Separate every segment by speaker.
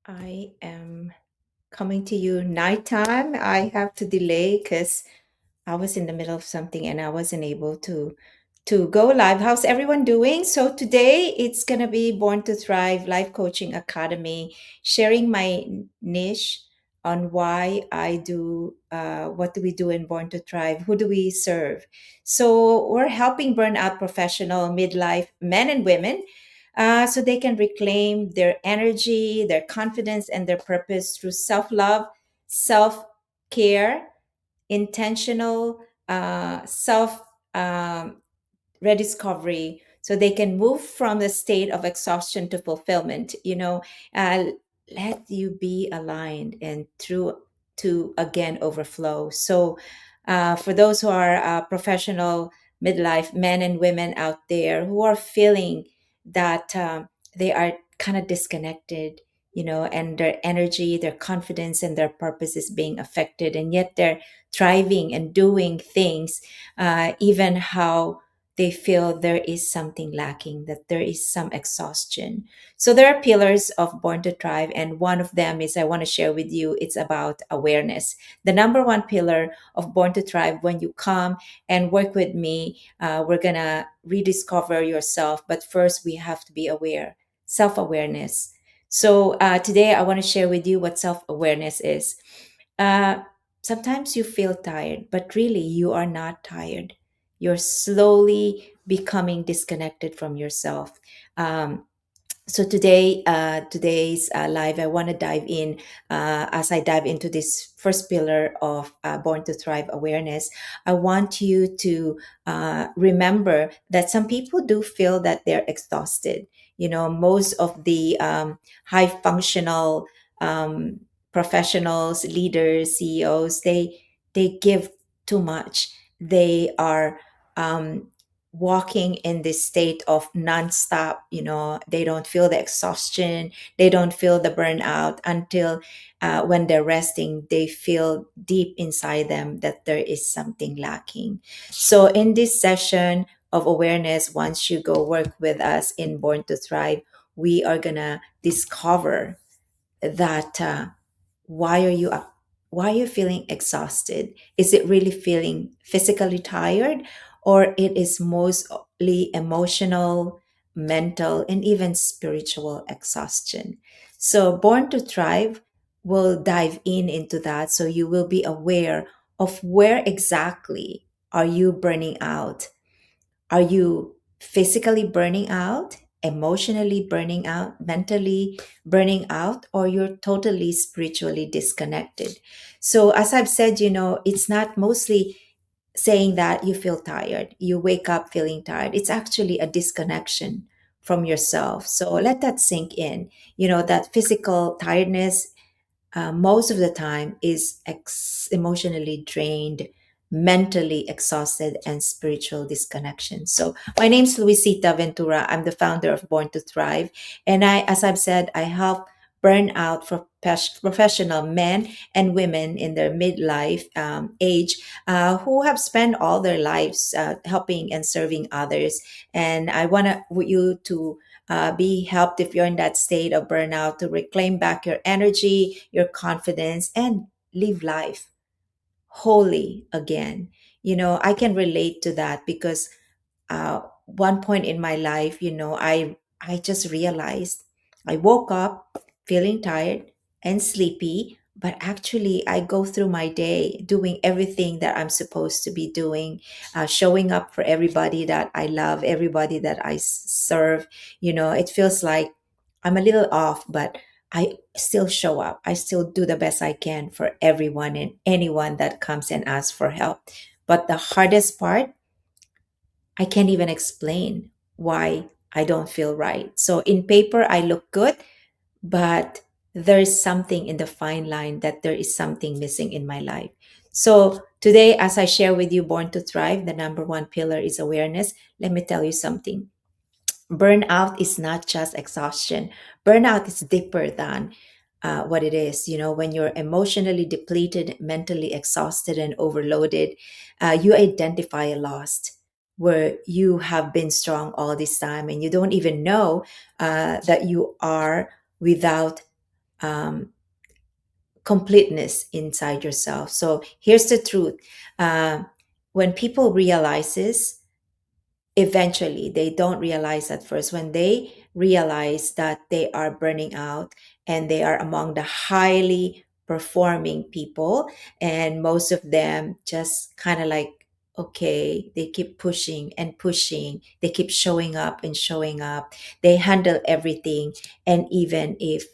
Speaker 1: I am coming to you nighttime. I have to delay because I was in the middle of something and I wasn't able to go live. How's everyone doing? So today it's gonna be Born to Thrive Life Coaching Academy, sharing my niche on why I do what do we do in Born to Thrive? Who do we serve? So we're helping burnout professional midlife men and women so they can reclaim their energy, their confidence, and their purpose through self love, self care, intentional self rediscovery, so they can move from the state of exhaustion to fulfillment. Uh, let you be aligned and through to again overflow. So, for those who are professional midlife men and women out there who are feeling that they are kind of disconnected, and their energy, their confidence, and their purpose is being affected, and yet they're thriving and doing things, even how they feel there is something lacking, that there is some exhaustion. So there are pillars of Born to Thrive, and one of them is I want to share with you. It's about awareness. The number one pillar of Born to Thrive, when you come and work with me, we're gonna rediscover yourself. But first, we have to be aware, self awareness. So today, I want to share with you what self awareness is. Uh, Sometimes you feel tired, but really, you are not tired. You're slowly becoming disconnected from yourself. So today's live, I want to dive in. As I dive into this first pillar of Born to Thrive awareness, I want you to remember that some people do feel that they're exhausted. Most of the high functional um, professionals, leaders, CEOs, they give too much. They are um, walking in this state of nonstop. They don't feel the exhaustion, they don't feel the burnout until when they're resting, they feel deep inside them that there is something lacking. So in this session of awareness, once you go work with us in Born to Thrive, we are gonna discover that why are you up why are you feeling exhausted. Is it really feeling physically tired, or it is mostly emotional, mental, and even spiritual exhaustion? So Born to Thrive will dive in into that, so you will be aware of where exactly are you burning out. Are you physically burning out, emotionally burning out, mentally burning out, or you're totally spiritually disconnected? So, as I've said, it's not mostly saying that you feel tired, you wake up feeling tired. It's actually a disconnection from yourself. So, let that sink in. That physical tiredness most of the time is emotionally drained, mentally exhausted, and spiritual disconnection. So my name's Luisita Ventura. I'm the founder of Born to Thrive, and as I've said, I help burnout for professional men and women in their midlife age, who have spent all their lives helping and serving others. And I want you to be helped if you're in that state of burnout to reclaim back your energy, your confidence, and live life wholly again. I can relate to that because one point in my life, I just realized I woke up feeling tired and sleepy, but actually I go through my day doing everything that I'm supposed to be doing, showing up for everybody that I love, everybody that I serve. It feels like I'm a little off, but I still show up. I still do the best I can for everyone and anyone that comes and asks for help. But the hardest part, I can't even explain why I don't feel right. So in paper, I look good, but there's something in the fine line that there is something missing in my life. So today, as I share with you Born to Thrive, the number one pillar is awareness. Let me tell you something. Burnout is not just exhaustion. Burnout is deeper than what it is. When you're emotionally depleted, mentally exhausted, and overloaded, you identify a loss where you have been strong all this time and you don't even know that you are without. um, completeness inside yourself. So here's the truth. Uh, when people realizes, eventually they don't realize at first, when they realize that they are burning out and they are among the highly performing people, and most of them just kind of like, okay, they keep pushing and pushing, they keep showing up and showing up, they handle everything, and even if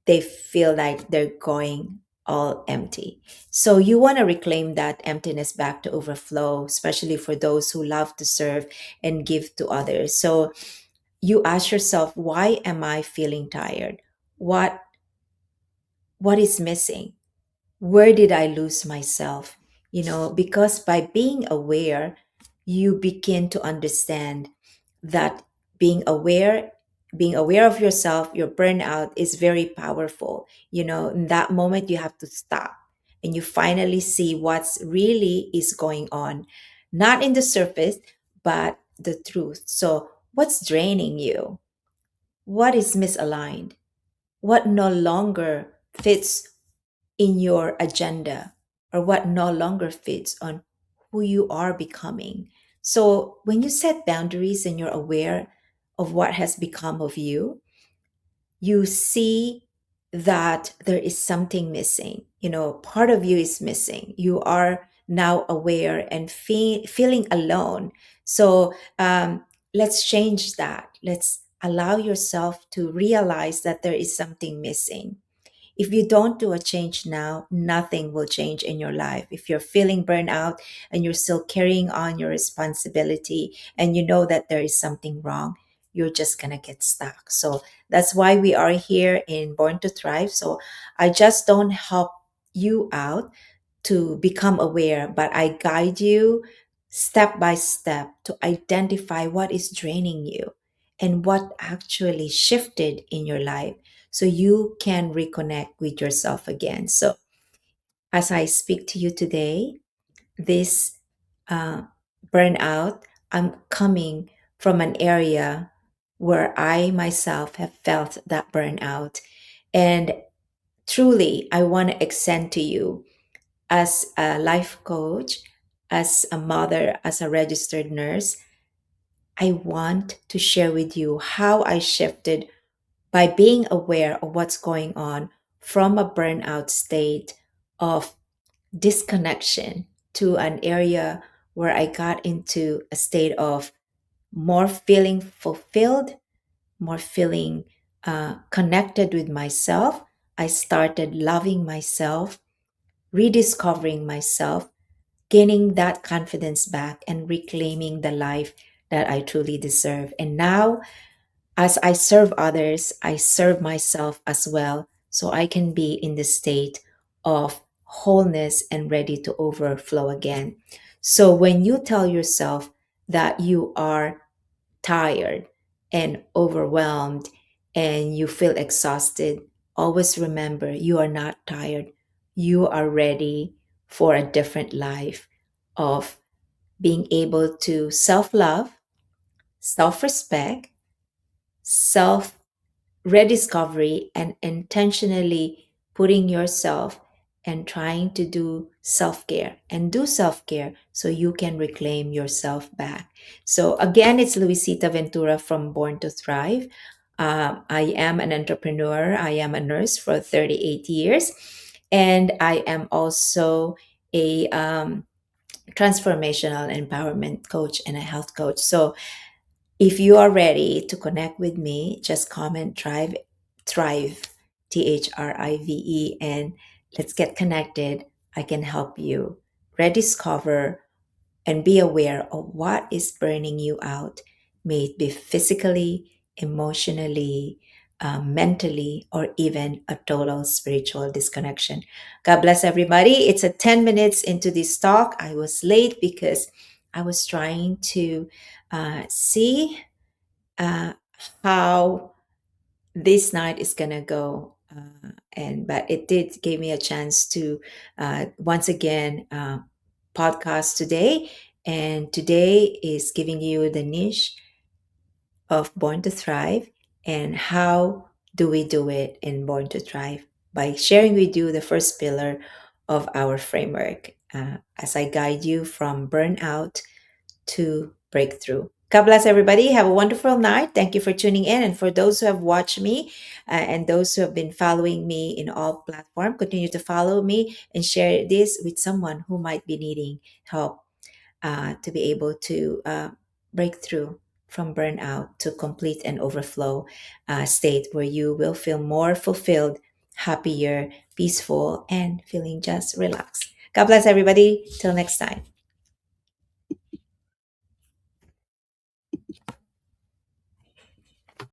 Speaker 1: they feel like they're going all empty. So you want to reclaim that emptiness back to overflow, especially for those who love to serve and give to others. So you ask yourself, why am I feeling tired? What what is missing? Where did I lose myself? Because by being aware, you begin to understand that being aware being aware of yourself, your burnout is very powerful. In that moment you have to stop and you finally see what's really is going on, not in the surface, but the truth. So what's draining you? What is misaligned? What no longer fits in your agenda, or what no longer fits on who you are becoming? So when you set boundaries and you're aware of what has become of you, you see that there is something missing. Part of you is missing. You are now aware and feeling alone. So let's change that. Let's allow yourself to realize that there is something missing. If you don't do a change now, nothing will change in your life. If you're feeling burnout and you're still carrying on your responsibility and you know that there is something wrong, you're just going to get stuck. So that's why we are here in Born to Thrive. So I just don't help you out to become aware, but I guide you step by step to identify what is draining you and what actually shifted in your life so you can reconnect with yourself again. So, as I speak to you today, this uh, burnout, I'm coming from an area where I myself have felt that burnout. And truly, I want to extend to you, as a life coach, as a mother, as a registered nurse, I want to share with you how I shifted by being aware of what's going on from a burnout state of disconnection to an area where I got into a state of more feeling fulfilled, more feeling connected with myself. I started loving myself, rediscovering myself, gaining that confidence back, and reclaiming the life that I truly deserve. And now, as I serve others, I serve myself as well, so I can be in the state of wholeness and ready to overflow again. So when you tell yourself that you are tired and overwhelmed and you feel exhausted, always remember you are not tired. You are ready for a different life of being able to self love, self respect, self rediscovery, and intentionally putting yourself and trying to do self-care and do self-care so you can reclaim yourself back. So again, it's Luisita Ventura from Born to Thrive. I am an entrepreneur. I am a nurse for 38 years, and I am also a transformational empowerment coach and a health coach. So if you are ready to connect with me, just comment thrive, THRIVE, and let's get connected. I can help you rediscover and be aware of what is burning you out, may it be physically, emotionally, mentally, or even a total spiritual disconnection. God bless everybody. It's a 10 minutes into this talk. I was late because I was trying to see uh, how this night is gonna go, and but it did give me a chance to once again podcast today, and today is giving you the niche of Born to Thrive and how do we do it in Born to Thrive. by sharing with you the first pillar of our framework as I guide you from burnout to breakthrough. God bless everybody. Have a wonderful night. Thank you for tuning in. And for those who have watched me and those who have been following me in all platforms, continue to follow me and share this with someone who might be needing help to be able to break through from burnout to complete and overflow state where you will feel more fulfilled, happier, peaceful, and feeling just relaxed. God bless everybody. Till next time.